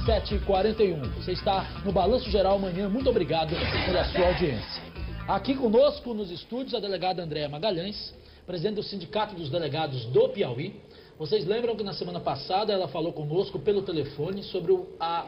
7h41. Você está no Balanço Geral amanhã. Muito obrigado pela sua audiência. Aqui conosco nos estúdios a delegada Andréa Magalhães, presidente do Sindicato dos Delegados do Piauí. Vocês lembram que na semana passada ela falou conosco pelo telefone sobre a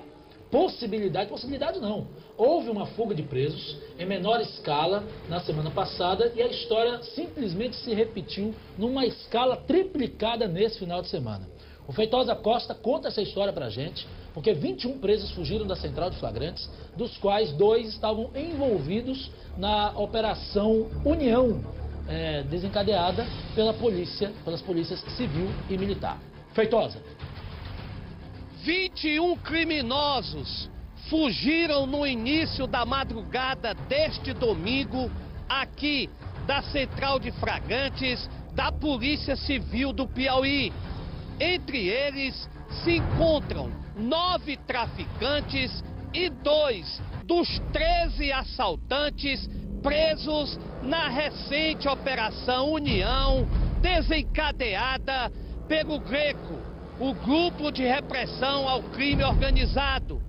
possibilidade não, houve uma fuga de presos em menor escala na semana passada e a história simplesmente se repetiu numa escala triplicada nesse final de semana. O Feitosa Costa conta essa história pra gente, porque 21 presos fugiram da central de flagrantes, dos quais 2 estavam envolvidos na Operação União, desencadeada pelas polícias civil e militar. Feitosa. 21 criminosos fugiram no início da madrugada deste domingo aqui da Central de Flagrantes da Polícia Civil do Piauí. Entre eles se encontram 9 traficantes e 2 dos 13 assaltantes presos na recente Operação União, desencadeada pelo Greco, o Grupo de Repressão ao Crime Organizado.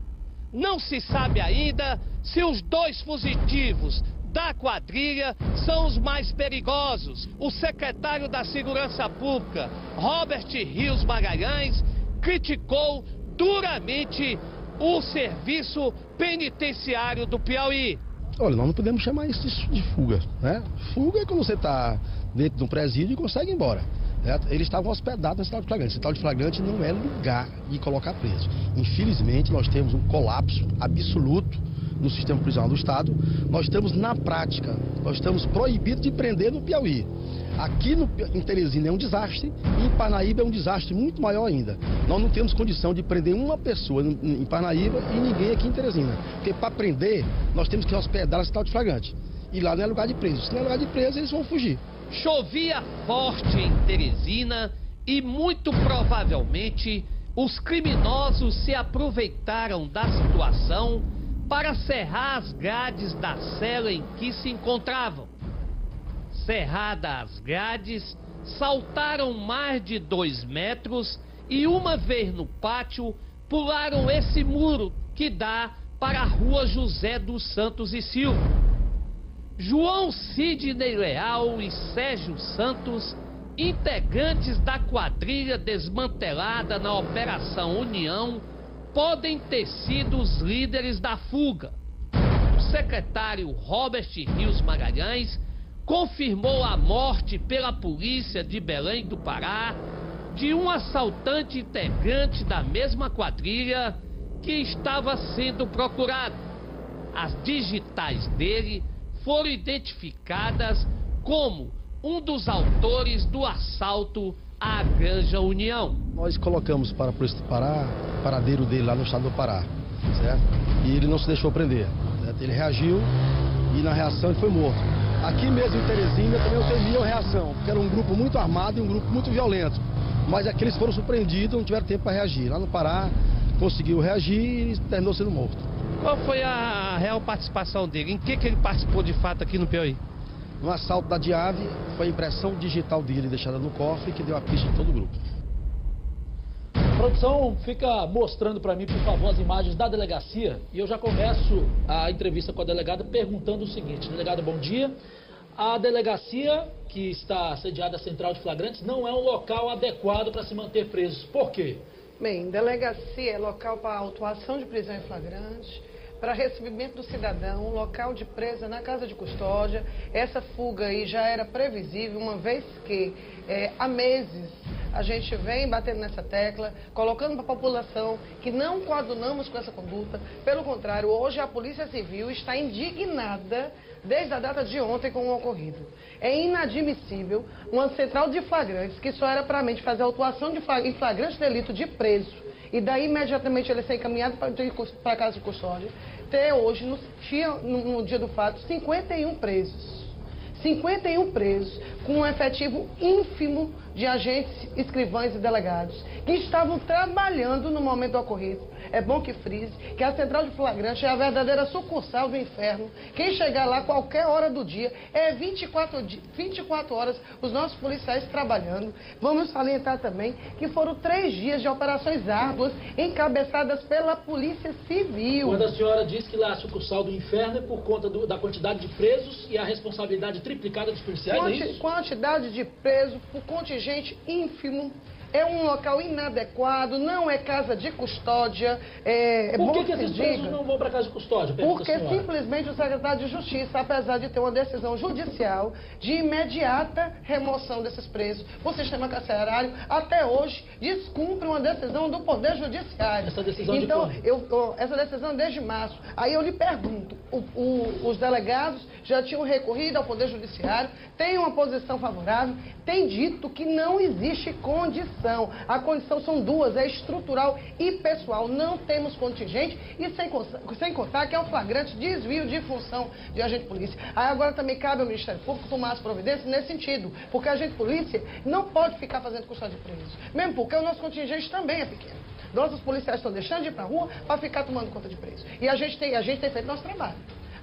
Não se sabe ainda se os 2 fugitivos da quadrilha são os mais perigosos. O secretário da Segurança Pública, Robert Rios Magalhães, criticou duramente o serviço penitenciário do Piauí. Olha, nós não podemos chamar isso de fuga, né? Fuga é quando você está dentro de um presídio e consegue ir embora. Eles estavam hospedados na Central de Flagrante. Central de Flagrante não é lugar de colocar preso. Infelizmente, nós temos um colapso absoluto no sistema prisional do Estado. Nós estamos, na prática, nós estamos proibidos de prender no Piauí. Aqui em Teresina é um desastre, e em Parnaíba é um desastre muito maior ainda. Nós não temos condição de prender uma pessoa em Parnaíba e ninguém aqui em Teresina. Porque para prender, nós temos que hospedar na Central de Flagrante. E lá não é lugar de preso. Se não é lugar de preso, eles vão fugir. Chovia forte em Teresina e muito provavelmente os criminosos se aproveitaram da situação para serrar as grades da cela em que se encontravam. Cerradas as grades, saltaram mais de 2 metros e uma vez no pátio pularam esse muro que dá para a rua José dos Santos e Silva. João Sidney Leal e Sérgio Santos, integrantes da quadrilha desmantelada na Operação União, podem ter sido os líderes da fuga. O secretário Robert Rios Magalhães confirmou a morte pela polícia de Belém do Pará de um assaltante integrante da mesma quadrilha que estava sendo procurado. As digitais dele foram identificadas como um dos autores do assalto à Granja União. Nós colocamos para a Polícia do Pará, o paradeiro dele lá no estado do Pará, certo? E ele não se deixou prender, certo? Ele reagiu e na reação ele foi morto. Aqui mesmo em Teresina também eu temia a reação, porque era um grupo muito armado e um grupo muito violento. Mas aqui eles foram surpreendidos, não tiveram tempo para reagir. Lá no Pará conseguiu reagir e terminou sendo morto. Qual foi a real participação dele? Em que ele participou de fato aqui no Piauí? No assalto da DIAV, foi a impressão digital dele deixada no cofre que deu a pista de todo o grupo. A produção fica mostrando para mim, por favor, as imagens da delegacia. E eu já começo a entrevista com a delegada perguntando o seguinte. Delegada, bom dia. A delegacia, que está sediada à Central de Flagrantes, não é um local adequado para se manter presos. Por quê? Bem, delegacia é local para autuação de prisão em flagrante, para recebimento do cidadão, local de presa na casa de custódia. Essa fuga aí já era previsível, uma vez que há meses a gente vem batendo nessa tecla, colocando para a população que não coadunamos com essa conduta. Pelo contrário, hoje a Polícia Civil está indignada desde a data de ontem com o ocorrido. É inadmissível uma central de flagrantes que só era para fazer autuação em flagrante delito de preso e daí imediatamente ele ser encaminhado para a casa de custódia, ter hoje, no dia do fato, 51 presos. 51 presos, com um efetivo ínfimo de agentes, escrivães e delegados, que estavam trabalhando no momento do ocorrido. é bom que frise que a central de flagrante é a verdadeira sucursal do inferno. Quem chegar lá qualquer hora do dia, é 24 horas os nossos policiais trabalhando. Vamos salientar também que foram 3 dias de operações árduas encabeçadas pela Polícia Civil. Quando a senhora diz que lá a sucursal do inferno é por conta da quantidade de presos e a responsabilidade triplicada dos policiais, é isso? Quantidade de presos, por contingente ínfimo. É um local inadequado, não é casa de custódia. Por que esses presos não vão para casa de custódia? Porque simplesmente o secretário de Justiça, apesar de ter uma decisão judicial de imediata remoção desses presos por sistema carcerário, até hoje descumpre uma decisão do Poder Judiciário. Essa decisão então, essa decisão é desde março. Aí eu lhe pergunto, os delegados já tinham recorrido ao Poder Judiciário, têm uma posição favorável, têm dito que não existe condição. A condição são 2, é estrutural e pessoal. Não temos contingente e sem contar que é um flagrante desvio de função de agente de polícia. Aí agora também cabe ao Ministério Público tomar as providências nesse sentido, porque a agente de polícia não pode ficar fazendo custódia de presos, mesmo porque o nosso contingente também é pequeno. Nossos policiais estão deixando de ir para a rua para ficar tomando conta de presos. E a gente tem feito nosso trabalho.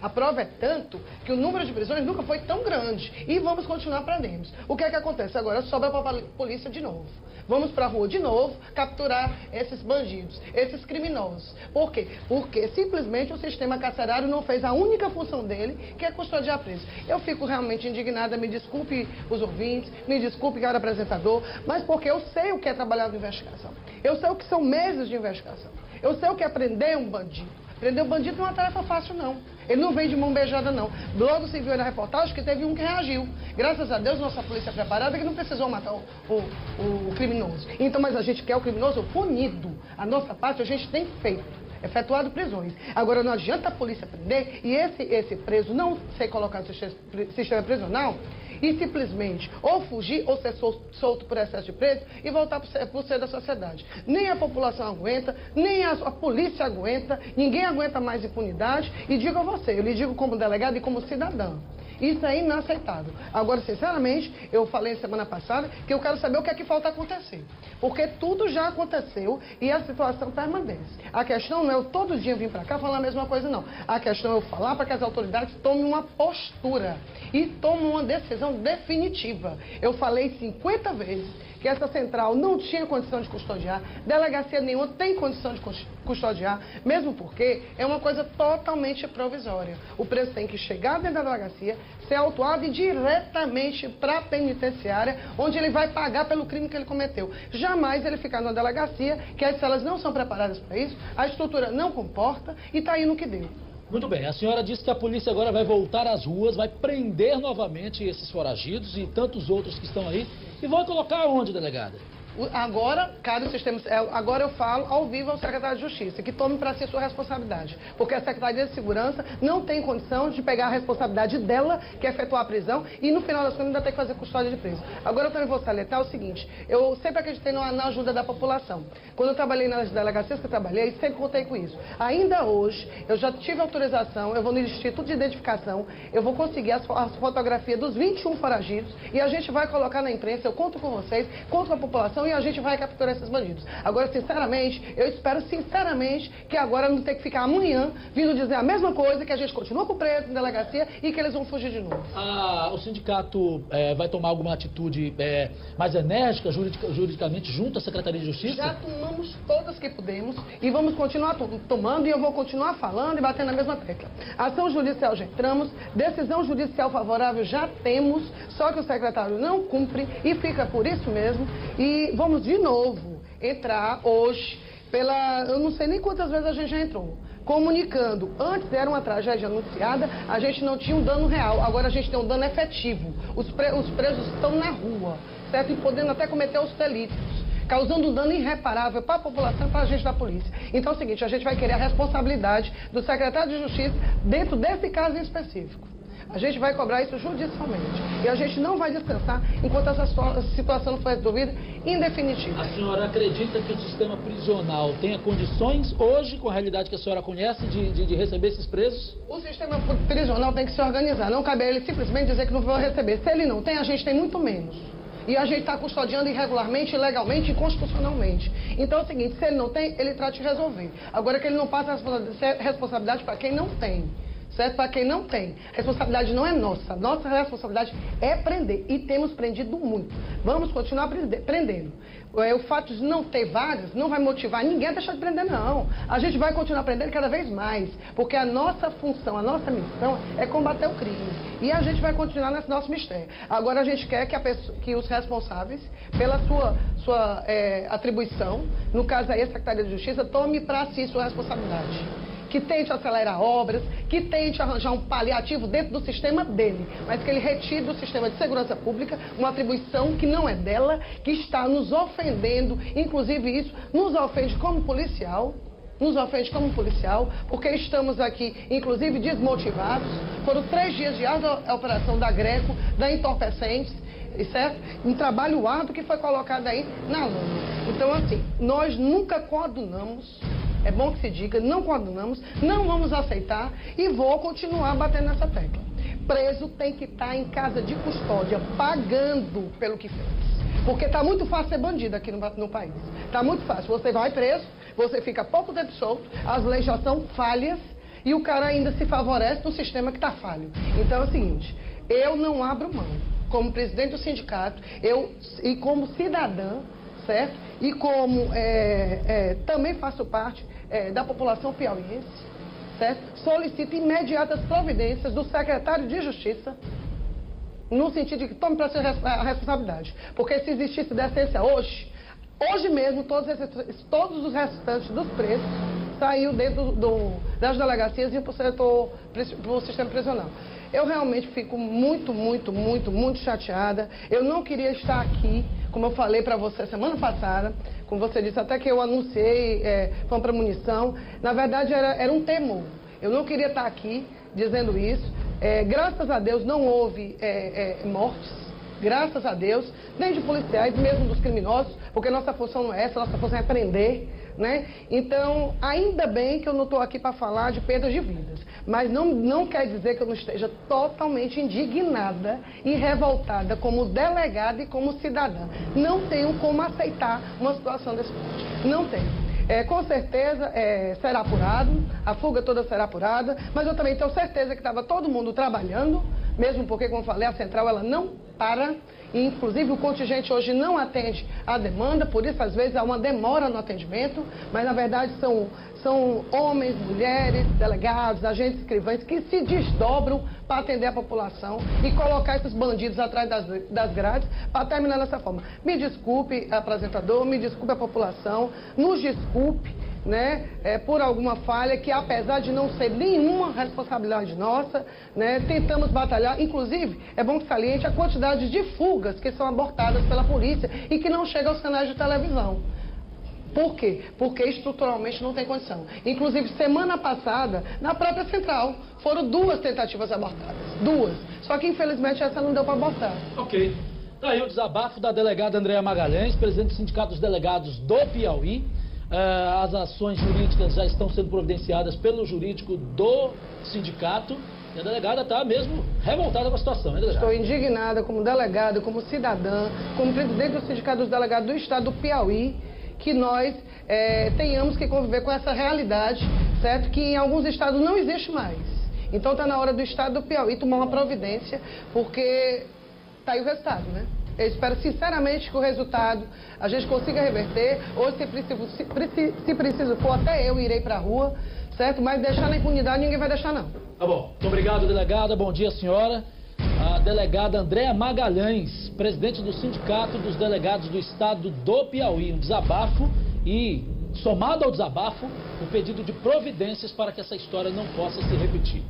A prova é tanto que o número de prisões nunca foi tão grande. E vamos continuar prendendo. O que é que acontece? Agora sobra para a polícia de novo. Vamos para a rua de novo capturar esses bandidos, esses criminosos. Por quê? Porque simplesmente o sistema carcerário não fez a única função dele, que é custodiar presos. Eu fico realmente indignada, me desculpe os ouvintes, me desculpe cada apresentador, mas porque eu sei o que é trabalhar na investigação. Eu sei o que são meses de investigação. Eu sei o que é prender um bandido. Prender um bandido não é uma tarefa fácil, não. Ele não vem de mão beijada, não. Logo se viu na reportagem que teve um que reagiu. Graças a Deus, nossa polícia é preparada que não precisou matar o criminoso. Então, mas a gente quer o criminoso punido. A nossa parte a gente tem feito. Efetuado prisões. Agora, não adianta a polícia prender e esse preso não ser colocado no sistema prisional e simplesmente ou fugir ou ser solto por excesso de preso e voltar para o seio da sociedade. Nem a população aguenta, nem a polícia aguenta, ninguém aguenta mais impunidade. E digo a você, eu lhe digo como delegado e como cidadão. Isso é inaceitável. Agora, sinceramente, eu falei semana passada que eu quero saber o que é que falta acontecer. Porque tudo já aconteceu e a situação permanece. A questão não é eu todo dia vir para cá falar a mesma coisa, não. A questão é eu falar para que as autoridades tomem uma postura e tomem uma decisão definitiva. Eu falei 50 vezes que essa central não tinha condição de custodiar, delegacia nenhuma tem condição de custodiar, mesmo porque é uma coisa totalmente provisória. O preso tem que chegar dentro da delegacia, ser autuado e ir diretamente para a penitenciária, onde ele vai pagar pelo crime que ele cometeu. Jamais ele ficar na delegacia, que as celas não são preparadas para isso, a estrutura não comporta e está aí no que deu. Muito bem, a senhora disse que a polícia agora vai voltar às ruas, vai prender novamente esses foragidos e tantos outros que estão aí. E vai colocar onde, delegada? Agora, cabe o sistema. Agora eu falo ao vivo ao secretário de Justiça, que tome para si sua responsabilidade. Porque a Secretaria de Segurança não tem condição de pegar a responsabilidade dela, que é efetuar a prisão, e no final das contas ainda tem que fazer custódia de preso. Agora eu também vou salientar o seguinte: eu sempre acreditei na ajuda da população. Quando eu trabalhei nas delegacias que eu trabalhei, sempre contei com isso. Ainda hoje, eu já tive autorização, eu vou no Instituto de Identificação, eu vou conseguir as fotografias dos 21 foragidos e a gente vai colocar na imprensa. Eu conto com vocês, conto com a população e a gente vai capturar esses bandidos. Agora, sinceramente, eu espero sinceramente que agora não tenha que ficar amanhã vindo dizer a mesma coisa, que a gente continua com o preso em delegacia e que eles vão fugir de novo. O sindicato vai tomar alguma atitude mais enérgica, juridicamente, junto à Secretaria de Justiça? Já tomamos todas que pudemos e vamos continuar tomando, e eu vou continuar falando e batendo na mesma tecla. Ação judicial já entramos, decisão judicial favorável já temos, só que o secretário não cumpre e fica por isso mesmo. E vamos de novo entrar hoje eu não sei nem quantas vezes a gente já entrou, comunicando. Antes era uma tragédia anunciada, a gente não tinha um dano real, agora a gente tem um dano efetivo. Os presos estão na rua, certo? E podendo até cometer os delitos, causando um dano irreparável para a população e para a gente da polícia. Então é o seguinte, a gente vai querer a responsabilidade do secretário de Justiça dentro desse caso em específico. A gente vai cobrar isso judicialmente. E a gente não vai descansar enquanto essa situação não for resolvida em definitivo. A senhora acredita que o sistema prisional tenha condições hoje, com a realidade que a senhora conhece, de receber esses presos? O sistema prisional tem que se organizar. Não cabe a ele simplesmente dizer que não vai receber. Se ele não tem, a gente tem muito menos. E a gente está custodiando irregularmente, ilegalmente e inconstitucionalmente. Então é o seguinte, se ele não tem, ele trata de resolver. Agora que ele não passa a responsabilidade para quem não tem. Certo? Para quem não tem. A responsabilidade não é nossa. Nossa responsabilidade é prender. E temos prendido muito. Vamos continuar prendendo. O fato de não ter vagas não vai motivar ninguém a deixar de prender, não. A gente vai continuar prendendo cada vez mais. Porque a nossa função, a nossa missão é combater o crime. E a gente vai continuar nesse nosso mistério. Agora a gente quer que os responsáveis, pela sua atribuição, no caso aí a Secretaria de Justiça, tome para si sua responsabilidade. Que tente acelerar obras, que tente arranjar um paliativo dentro do sistema dele, mas que ele retire do sistema de segurança pública uma atribuição que não é dela, que está nos ofendendo, inclusive isso nos ofende como policial, porque estamos aqui, inclusive, desmotivados. Foram 3 dias de a operação da Greco, da Entorpecentes, certo? Um trabalho árduo que foi colocado aí na lama. Então, assim, nós nunca coadunamos. É bom que se diga, não coadunamos, não vamos aceitar e vou continuar batendo nessa tecla. Preso tem que estar em casa de custódia, pagando pelo que fez. Porque está muito fácil ser bandido aqui no país. Está muito fácil. Você vai preso, você fica pouco tempo solto, as leis já são falhas e o cara ainda se favorece no sistema que está falho. Então é o seguinte, eu não abro mão. Como presidente do sindicato, e como cidadã, certo? E como também faço parte da população piauiense, certo? Solicito imediatas providências do secretário de Justiça, no sentido de que tome para si a responsabilidade. Porque se existisse decência hoje mesmo, todos os restantes dos presos saíram dentro das delegacias e iam para o sistema prisional. Eu realmente fico muito chateada. Eu não queria estar aqui, como eu falei para você semana passada, como você disse, até que eu anunciei uma premonição. Na verdade, era um temor. Eu não queria estar aqui dizendo isso. Graças a Deus não houve mortes. Graças a Deus, nem de policiais, mesmo dos criminosos, porque nossa função não é essa, nossa função é prender, né? Então, ainda bem que eu não estou aqui para falar de perdas de vidas, mas não quer dizer que eu não esteja totalmente indignada e revoltada como delegada e como cidadã. Não tenho como aceitar uma situação desse tipo. Não tenho. Com certeza será apurado, a fuga toda será apurada, mas eu também tenho certeza que estava todo mundo trabalhando, mesmo porque, como eu falei, a central ela não para, e inclusive o contingente hoje não atende à demanda, por isso às vezes há uma demora no atendimento, mas na verdade são homens, mulheres, delegados, agentes escrivães que se desdobram para atender a população e colocar esses bandidos atrás das grades para terminar dessa forma. Me desculpe, apresentador, me desculpe a população, nos desculpe, né, por alguma falha que, apesar de não ser nenhuma responsabilidade nossa, né, tentamos batalhar. Inclusive, é bom que saliente a quantidade de fugas que são abortadas pela polícia e que não chegam aos canais de televisão. Por quê? Porque estruturalmente não tem condição. Inclusive, semana passada, na própria central, foram 2 tentativas abortadas. 2. Só que, infelizmente, essa não deu para abortar. Ok. Daí o desabafo da delegada Andréa Magalhães, presidente do Sindicato dos Delegados do Piauí. As ações jurídicas já estão sendo providenciadas pelo jurídico do sindicato. E a delegada está mesmo revoltada com a situação, né, delegada? Estou indignada como delegada, como cidadã, como presidente do Sindicato dos Delegados do Estado do Piauí, que nós tenhamos que conviver com essa realidade, certo? Que em alguns estados não existe mais. Então está na hora do Estado do Piauí tomar uma providência, porque está aí o resultado, né? Eu espero sinceramente que o resultado a gente consiga reverter. Hoje, se preciso for, até eu irei para a rua, certo? Mas deixar na impunidade ninguém vai deixar, não. Tá bom. Muito obrigado, delegada. Bom dia, senhora. A delegada Andréa Magalhães, presidente do Sindicato dos Delegados do Estado do Piauí. Um desabafo e, somado ao desabafo, o pedido de providências para que essa história não possa se repetir.